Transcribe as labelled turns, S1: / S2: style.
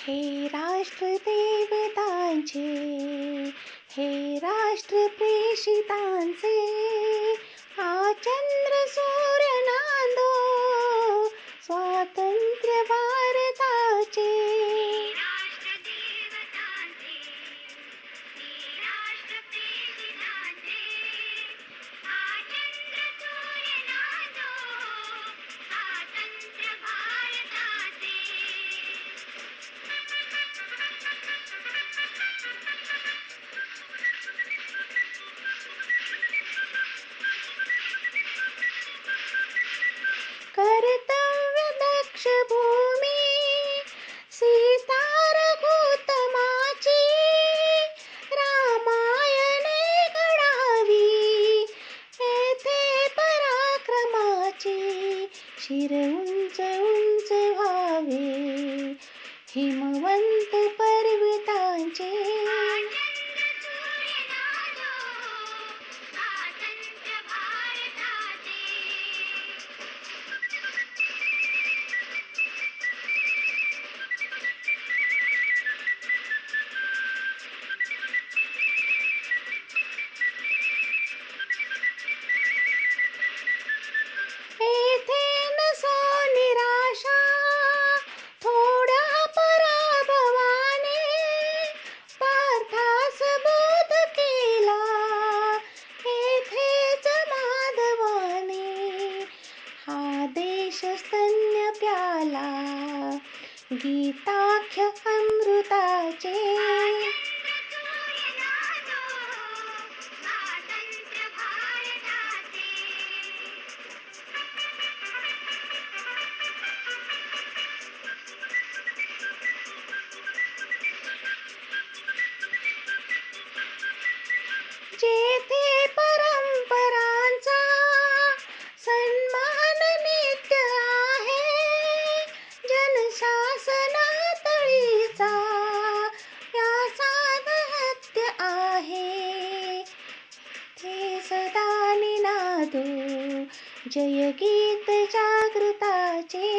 S1: हे राष्ट्र देवतांचे, हे राष्ट्र प्रेषितांचे, हा चंद्र सूर्य नांदो स्वातंत्र्य भारताचे. कर्तव्य दक्ष भूमी सीता रघुत्तमाची, रामायणे घडावी येथे पराक्रमाची. शिर उंच उंच व्हावे हिमवंत पर्वतांचे. येथे नसो निराशा थोड्या पराभवाने, पार्थास बोध केला येथेच माधवाने. हा देश स्तन्य प्याला गीताख्य अमृताचे. जेथे परंपरांचा सन्मान नित्य आहे, जनशासनातळीचा या साधत्य आहे. ते सदा निनादो जय गीत जागृताचे.